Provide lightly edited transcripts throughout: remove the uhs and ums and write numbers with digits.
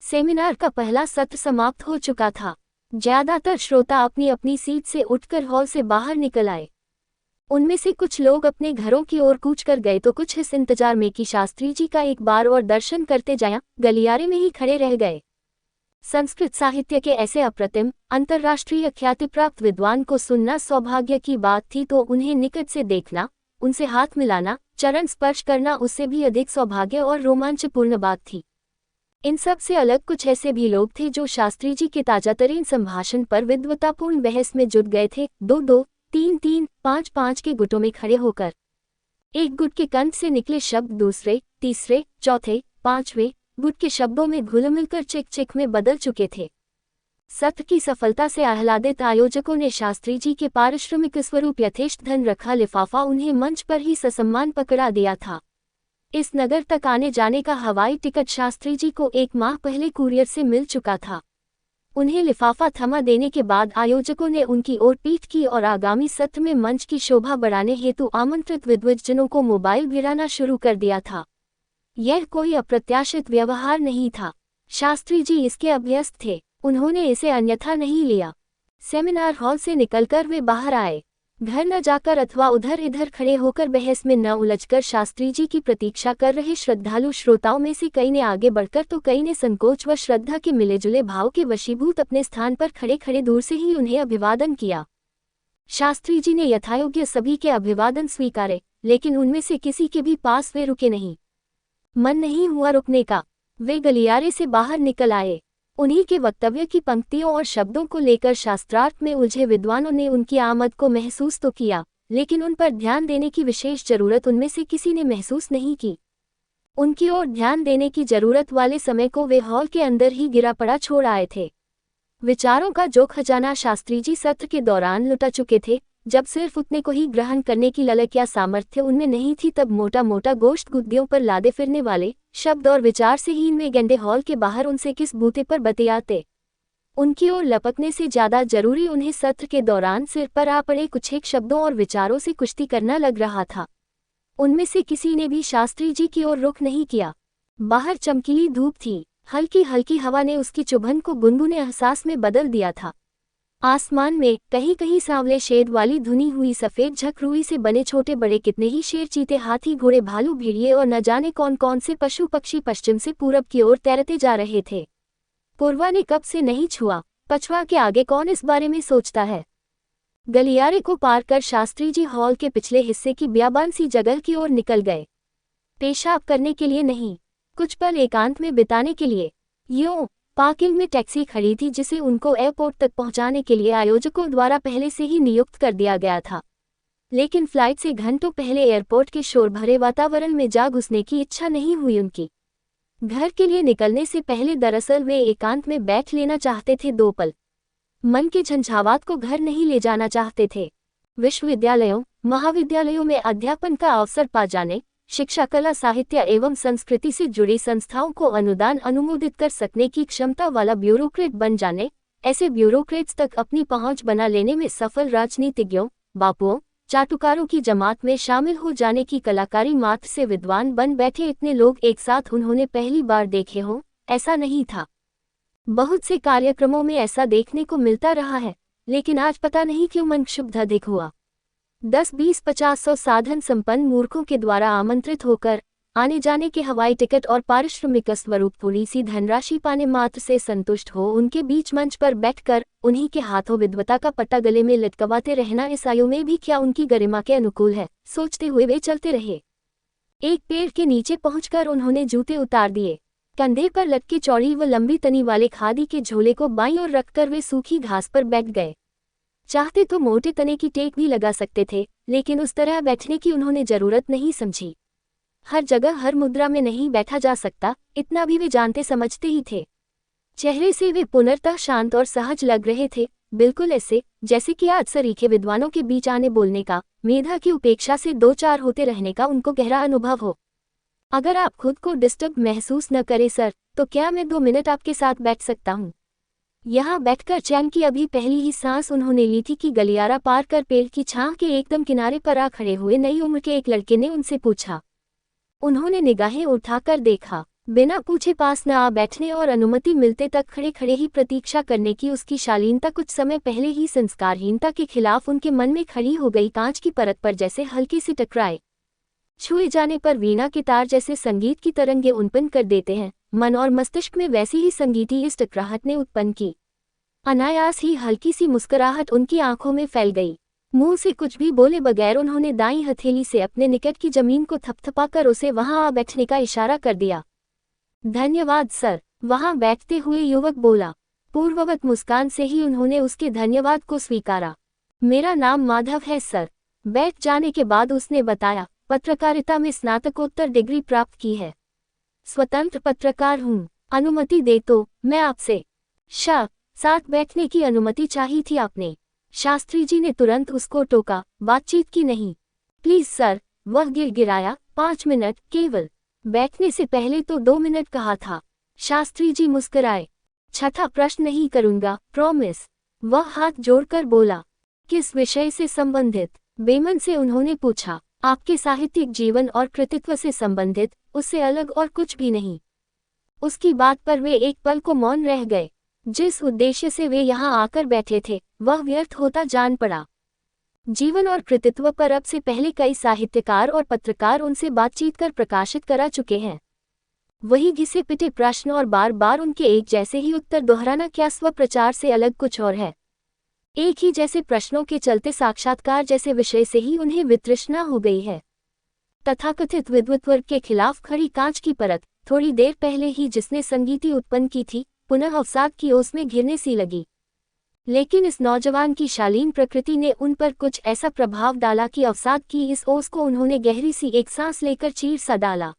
Seminar का पहला सत्र समाप्त हो चुका था। ज्यादातर श्रोता अपनी अपनी सीट से उठकर हॉल से बाहर निकल आए। उनमें से कुछ लोग अपने घरों की ओर कूच कर गए तो कुछ इस इंतजार में कि शास्त्री जी का एक बार और दर्शन करते जाएं, गलियारे में ही खड़े रह गए। संस्कृत साहित्य के ऐसे अप्रतिम अंतर्राष्ट्रीय ख्याति प्राप्त विद्वान को सुनना सौभाग्य की बात थी, तो उन्हें निकट से देखना, उनसे हाथ मिलाना, चरण स्पर्श करना उससे भी अधिक सौभाग्य और रोमांचपूर्ण बात थी। इन सब से अलग कुछ ऐसे भी लोग थे जो शास्त्री जी के ताजातरीन संभाषण पर विद्वतापूर्ण बहस में जुट गए थे, 2-2, 3-3, 5-5 के गुटों में खड़े होकर। एक गुट के कंठ से निकले शब्द दूसरे, तीसरे, चौथे, पांचवें गुट के शब्दों में घुल मिलकर चिक चिक में बदल चुके थे। सत्र की सफलता से आह्लादित आयोजकों ने शास्त्री जी के पारिश्रमिक स्वरूप यथेष्ट धन रखा लिफाफा उन्हें मंच पर ही ससम्मान पकड़ा दिया था। इस नगर तक आने जाने का हवाई टिकट शास्त्री जी को 1 माह पहले कुरियर से मिल चुका था। उन्हें लिफाफा थमा देने के बाद आयोजकों ने उनकी ओर पीठ की और आगामी सत्र में मंच की शोभा बढ़ाने हेतु आमंत्रित विद्वज्जनों को मोबाइल भिड़ाना शुरू कर दिया था। यह कोई अप्रत्याशित व्यवहार नहीं था। शास्त्री जी इसके अभ्यस्त थे। उन्होंने इसे अन्यथा नहीं लिया। सेमिनार हॉल से निकलकर वे बाहर आए। घर न जाकर अथवा उधर इधर खड़े होकर बहस में न उलझकर शास्त्री जी की प्रतीक्षा कर रहे श्रद्धालु श्रोताओं में से कई ने आगे बढ़कर तो कई ने संकोच व श्रद्धा के मिलेजुले भाव के वशीभूत अपने स्थान पर खड़े खड़े दूर से ही उन्हें अभिवादन किया। शास्त्री जी ने यथायोग्य सभी के अभिवादन स्वीकारे, लेकिन उनमें से किसी के भी पास वे रुके नहीं। मन नहीं हुआ रुकने का। वे गलियारे से बाहर निकल आए। उन्हीं के वक्तव्य की पंक्तियों और शब्दों को लेकर शास्त्रार्थ में उलझे विद्वानों ने उनकी आमद को महसूस तो किया, लेकिन उन पर ध्यान देने की विशेष जरूरत उनमें से किसी ने महसूस नहीं की। उनकी ओर ध्यान देने की जरूरत वाले समय को वे हॉल के अंदर ही गिरा पड़ा छोड़ आए थे। विचारों का जो खजाना शास्त्री जी सत्र के दौरान लुटा चुके थे, जब सिर्फ उतने को ही ग्रहण करने की ललक या सामर्थ्य उनमें नहीं थी, तब मोटा मोटा गोश्त गुद्दियों पर लादे फिरने वाले शब्द और विचार से ही इनमें गेंडे हॉल के बाहर उनसे किस बूते पर बतियाते। उनकी ओर लपकने से ज्यादा जरूरी उन्हें सत्र के दौरान सिर पर आ पड़े कुछ एक शब्दों और विचारों से कुश्ती करना लग रहा था। उनमें से किसी ने भी शास्त्री जी की ओर रुख नहीं किया। बाहर चमकीली धूप थी। हल्की हल्की हवा ने उसकी चुभन को गुनगुने एहसास में बदल दिया था। आसमान में कहीं कहीं सांवले शेड वाली धुनी हुई सफेद झकरुई से बने छोटे बड़े कितने ही शेर, चीते, हाथी, घोड़े, भालू, भेड़िए और न जाने कौन कौन से पशु पक्षी पश्चिम से पूरब की ओर तैरते जा रहे थे। पूर्वा ने कब से नहीं छुआ, पछवा के आगे कौन इस बारे में सोचता है। गलियारे को पार कर शास्त्री जी हॉल के पिछले हिस्से की बियाबान सी जगह की ओर निकल गए। पेशाब करने के लिए नहीं, कुछ पल एकांत में बिताने के लिए। यूं पार्किंग में टैक्सी खड़ी थी जिसे उनको एयरपोर्ट तक पहुंचाने के लिए आयोजकों द्वारा पहले से ही नियुक्त कर दिया गया था। लेकिन फ्लाइट से घंटों पहले एयरपोर्ट के शोर भरे वातावरण में जा घुसने की इच्छा नहीं हुई उनकी। घर के लिए निकलने से पहले दरअसल वे एकांत में बैठ लेना चाहते थे 2 पल। मन के झंझावात को घर नहीं ले जाना चाहते थे। विश्वविद्यालयों, महाविद्यालयों में अध्यापन का अवसर पा जाने, शिक्षा, कला, साहित्य एवं संस्कृति से जुड़ी संस्थाओं को अनुदान अनुमोदित कर सकने की क्षमता वाला ब्यूरोक्रेट बन जाने, ऐसे ब्यूरोक्रेट्स तक अपनी पहुंच बना लेने में सफल राजनीतिज्ञों, बापुओं, चाटुकारों की जमात में शामिल हो जाने की कलाकारी मात्र से विद्वान बन बैठे इतने लोग एक साथ उन्होंने पहली बार देखे हों, ऐसा नहीं था। बहुत से कार्यक्रमों में ऐसा देखने को मिलता रहा है, लेकिन आज पता नहीं क्यों मन क्षुब्ध अधिक हुआ। 10, 20, 50, 100 साधन संपन्न मूर्खों के द्वारा आमंत्रित होकर आने जाने के हवाई टिकट और पारिश्रमिक स्वरूप थोड़ी सी धनराशि पाने मात्र से संतुष्ट हो उनके बीच मंच पर बैठकर उन्हीं के हाथों विद्वता का पट्टा गले में लटकवाते रहना इस आयु में भी क्या उनकी गरिमा के अनुकूल है, सोचते हुए वे चलते रहे। एक पेड़ के नीचे पहुंचकर उन्होंने जूते उतार दिए। कंधे पर लटके चौड़ी व लंबी तनी वाले खादी के झोले को बाईं ओर रखकर वे सूखी घास पर बैठ गए। चाहते तो मोटे तने की टेक भी लगा सकते थे, लेकिन उस तरह बैठने की उन्होंने जरूरत नहीं समझी। हर जगह हर मुद्रा में नहीं बैठा जा सकता, इतना भी वे जानते समझते ही थे। चेहरे से वे पुनर्तः शांत और सहज लग रहे थे, बिल्कुल ऐसे जैसे कि आज सरीखे विद्वानों के बीच आने बोलने का, मेधा की उपेक्षा से 2-4 होते रहने का उनको गहरा अनुभव हो। अगर आप खुद को डिस्टर्ब महसूस न करें सर, तो क्या मैं 2 मिनट आपके साथ बैठ सकता हूँ? यहाँ बैठकर चैन की अभी पहली ही सांस उन्होंने ली थी कि गलियारा पार कर पेड़ की छांव के एकदम किनारे पर आ खड़े हुए नई उम्र के एक लड़के ने उनसे पूछा। उन्होंने निगाहें उठाकर देखा। बिना पूछे पास न आ बैठने और अनुमति मिलते तक खड़े खड़े ही प्रतीक्षा करने की उसकी शालीनता कुछ समय पहले ही संस्कारहीनता के खिलाफ उनके मन में खड़ी हो गई कांच की परत पर जैसे हल्की सी टकराए। छुए जाने पर वीणा के तार जैसे संगीत की तरंगे उत्पन्न कर देते हैं, मन और मस्तिष्क में वैसी ही संगीती इस टकराहट ने उत्पन्न की। अनायास ही हल्की सी मुस्कुराहट उनकी आंखों में फैल गई। मुंह से कुछ भी बोले बगैर उन्होंने दाईं हथेली से अपने निकट की जमीन को थपथपाकर उसे वहां आ बैठने का इशारा कर दिया। धन्यवाद सर, वहां बैठते हुए युवक बोला। पूर्ववत मुस्कान से ही उन्होंने उसके धन्यवाद को स्वीकारा। मेरा नाम माधव है सर। बैठ जाने के बाद उसने बताया, पत्रकारिता में स्नातकोत्तर डिग्री प्राप्त की है। स्वतंत्र पत्रकार हूँ। अनुमति दे तो मैं आपसे साथ बैठने की अनुमति चाहिए थी आपने। शास्त्री जी ने तुरंत उसको टोका, बातचीत की नहीं। प्लीज सर, वह गिड़गिड़ाया, 5 मिनट केवल। बैठने से पहले तो 2 मिनट कहा था। शास्त्री जी मुस्कुराए। छठा प्रश्न नहीं करूंगा, प्रॉमिस। वह हाथ जोड़कर बोला। किस विषय से संबंधित? बेमन से उन्होंने पूछा। आपके साहित्यिक जीवन और कृतित्व से संबंधित, उससे अलग और कुछ भी नहीं। उसकी बात पर वे एक पल को मौन रह गए। जिस उद्देश्य से वे यहाँ आकर बैठे थे वह व्यर्थ होता जान पड़ा। जीवन और कृतित्व पर अब से पहले कई साहित्यकार और पत्रकार उनसे बातचीत कर प्रकाशित करा चुके हैं। वही घिसे पिटे प्रश्न और बार बार उनके एक जैसे ही उत्तर दोहराना क्या स्वप्रचार से अलग कुछ और है? एक ही जैसे प्रश्नों के चलते साक्षात्कार जैसे विषय से ही उन्हें वितृष्णा हो गई है। तथाकथित विद्वत वर्ग के खिलाफ खड़ी कांच की परत, थोड़ी देर पहले ही जिसने संगीति उत्पन्न की थी, पुनः अवसाद की ओस में घिरने सी लगी। लेकिन इस नौजवान की शालीन प्रकृति ने उन पर कुछ ऐसा प्रभाव डाला कि अवसाद की इस ओस को उन्होंने गहरी सी एक सांस लेकर चीर सा डाला।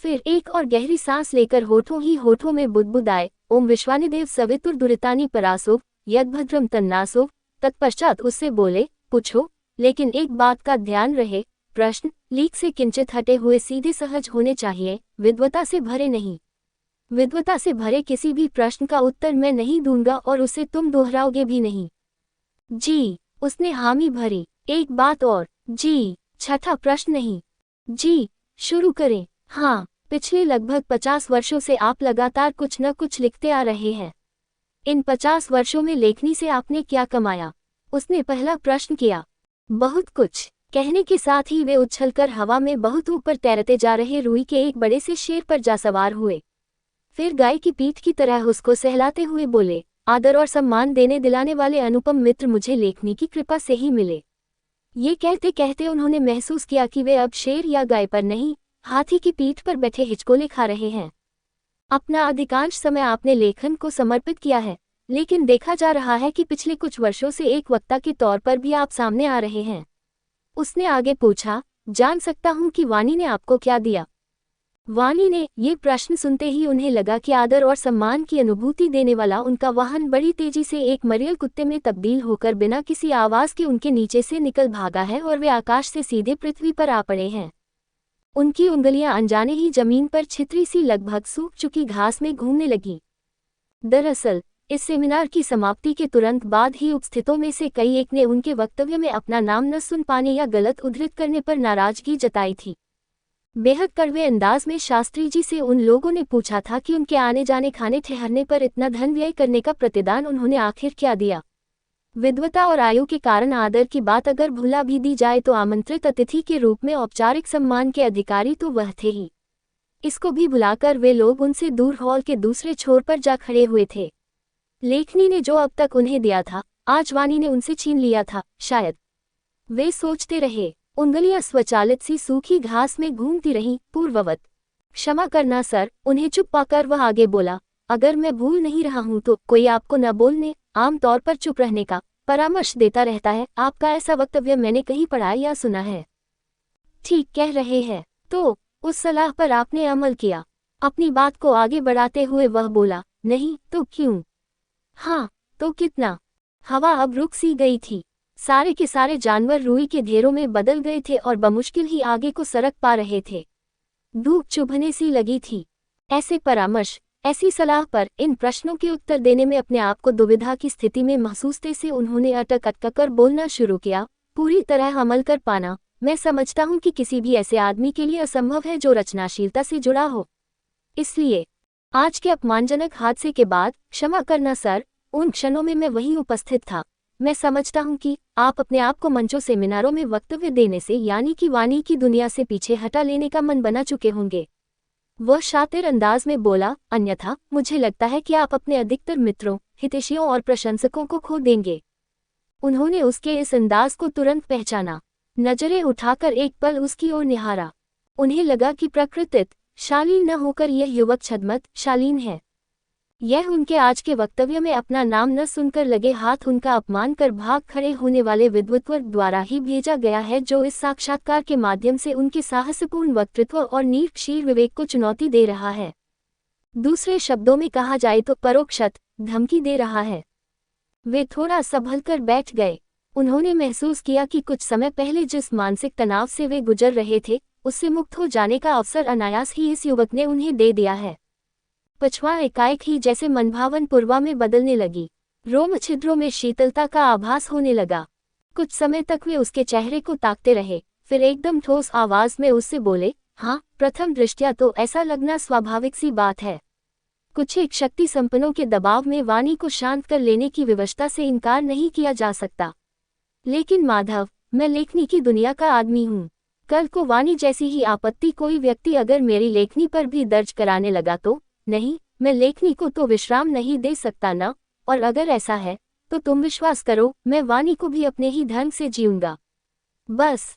फिर एक और गहरी सांस लेकर होठों ही होठों में बुदबुदाए, ओम विश्वानिदेव सवितुर दुरितानि परासो यद्भद्रम तन्नासो। तत्पश्चात उससे बोले, पूछो, लेकिन एक बात का ध्यान रहे, प्रश्न लीक से किंचित हटे हुए सीधे सहज होने चाहिए, विद्वता से भरे नहीं। विद्वता से भरे किसी भी प्रश्न का उत्तर मैं नहीं दूंगा और उसे तुम दोहराओगे भी नहीं। जी, उसने हामी भरी। एक बात और। जी, छठा प्रश्न नहीं। जी, शुरू करें। हाँ, पिछले लगभग 50 वर्षों से आप लगातार कुछ न कुछ लिखते आ रहे हैं। इन 50 वर्षों में लेखनी से आपने क्या कमाया? उसने पहला प्रश्न किया। बहुत कुछ, कहने के साथ ही वे उछलकर हवा में बहुत ऊपर तैरते जा रहे रुई के एक बड़े से शेर पर जा सवार हुए। फिर गाय की पीठ की तरह उसको सहलाते हुए बोले, आदर और सम्मान देने दिलाने वाले अनुपम मित्र मुझे लेखनी की कृपा से ही मिले। ये कहते कहते उन्होंने महसूस किया कि वे अब शेर या गाय पर नहीं, हाथी की पीठ पर बैठे हिचकोले खा रहे हैं। अपना अधिकांश समय आपने लेखन को समर्पित किया है, लेकिन देखा जा रहा है कि पिछले कुछ वर्षों से एक वक्ता के तौर पर भी आप सामने आ रहे हैं। उसने आगे पूछा, जान सकता हूं कि वाणी ने आपको क्या दिया? वाणी ने, ये प्रश्न सुनते ही उन्हें लगा कि आदर और सम्मान की अनुभूति देने वाला उनका वाहन बड़ी तेजी से एक मरियल कुत्ते में तब्दील होकर बिना किसी आवाज के उनके नीचे से निकल भागा है और वे आकाश से सीधे पृथ्वी पर आ पड़े हैं। उनकी उंगलियां अनजाने ही जमीन पर छितरी सी लगभग सूख चुकी घास में घूमने लगीं। दरअसल इस सेमिनार की समाप्ति के तुरंत बाद ही उपस्थितों में से कई एक ने उनके वक्तव्य में अपना नाम न सुन पाने या गलत उद्धृत करने पर नाराजगी जताई थी। बेहद कड़वे अंदाज में शास्त्री जी से उन लोगों ने पूछा था कि उनके आने जाने खाने ठहरने पर इतना धन व्यय करने का प्रतिदान उन्होंने आखिर क्या दिया। विद्वता और आयु के कारण आदर की बात अगर भुला भी दी जाए तो आमंत्रित अतिथि के रूप में औपचारिक सम्मान के अधिकारी तो वह थे ही। इसको भी भुलाकर वे लोग उनसे दूर हॉल के दूसरे छोर पर जा खड़े हुए थे। लेखनी ने जो अब तक उन्हें दिया था, आज वाणी ने उनसे छीन लिया था, शायद। वे सोचते रहे। उंगलियां स्वचालित सी सूखी घास में घूमती रहीं, पूर्ववत। क्षमा करना सर, उन्हें चुप पाकर वह आगे बोला, अगर मैं भूल नहीं रहा हूं तो कोई आपको न बोलने, आमतौर पर चुप रहने का परामर्श देता रहता है। आपका ऐसा वक्तव्य मैंने कहीं पढ़ा या सुना है। ठीक कह रहे हैं। तो उस सलाह पर आपने अमल किया? अपनी बात को आगे बढ़ाते हुए वह बोला, नहीं तो क्यों? हाँ, तो कितना? हवा अब रुक सी गई थी। सारे के सारे जानवर रुई के घेरों में बदल गए थे और बमुश्किल ही आगे को सरक पा रहे थे। धूप चुभने सी लगी थी। ऐसे परामर्श, ऐसी सलाह पर इन प्रश्नों के उत्तर देने में अपने आप को दुविधा की स्थिति में महसूसते से उन्होंने अटक अटक कर बोलना शुरू किया, पूरी तरह अमल कर पाना, मैं समझता हूं कि किसी भी ऐसे आदमी के लिए असंभव है जो रचनाशीलता से जुड़ा हो। इसलिए आज के अपमानजनक हादसे के बाद क्षमा करना सर। उन क्षणों में मैं वहीं उपस्थित था। मैं समझता हूं कि आप अपने आप को मंचों सेमिनारों में वक्तव्य देने से यानी कि वाणी की दुनिया से पीछे हटा लेने का मन बना चुके होंगे। वह शातिर अंदाज में बोला, अन्यथा मुझे लगता है कि आप अपने अधिकतर मित्रों, हितैषियों और प्रशंसकों को खो देंगे। उन्होंने उसके इस अंदाज को तुरंत पहचाना। नजरें उठाकर एक पल उसकी ओर निहारा। उन्हें लगा कि प्रकृतित शालीन न होकर यह युवक छद्मत शालीन है। यह उनके आज के वक्तव्य में अपना नाम न सुनकर लगे हाथ उनका अपमान कर भाग खड़े होने वाले विद्वत्वर्ग द्वारा ही भेजा गया है, जो इस साक्षात्कार के माध्यम से उनके साहसपूर्ण वक्तृत्व और नीरक्षीर विवेक को चुनौती दे रहा है। दूसरे शब्दों में कहा जाए तो परोक्षत धमकी दे रहा है। वे थोड़ा संभल कर बैठ गए। उन्होंने महसूस किया कि कुछ समय पहले जिस मानसिक तनाव से वे गुजर रहे थे, उससे मुक्त हो जाने का अवसर अनायास ही इस युवक ने उन्हें दे दिया है। पछवा एकाएक ही जैसे मनभावन पूर्वा में बदलने लगी। रोम छिद्रों में शीतलता का आभास होने लगा। कुछ समय तक वे उसके चेहरे को ताकते रहे, फिर एकदम ठोस आवाज में उससे बोले, हाँ, प्रथम दृष्टया तो ऐसा लगना स्वाभाविक सी बात है। कुछ एक शक्ति संपन्नों के दबाव में वाणी को शांत कर लेने की विवशता से इनकार नहीं किया जा सकता। लेकिन माधव, मैं लेखनी की दुनिया का आदमी हूँ। कल को वाणी जैसी ही आपत्ति कोई व्यक्ति अगर मेरी लेखनी पर भी दर्ज कराने लगा तो नहीं, मैं लेखनी को तो विश्राम नहीं दे सकता न। और अगर ऐसा है तो तुम विश्वास करो, मैं वाणी को भी अपने ही ढंग से जीऊंगा। बस।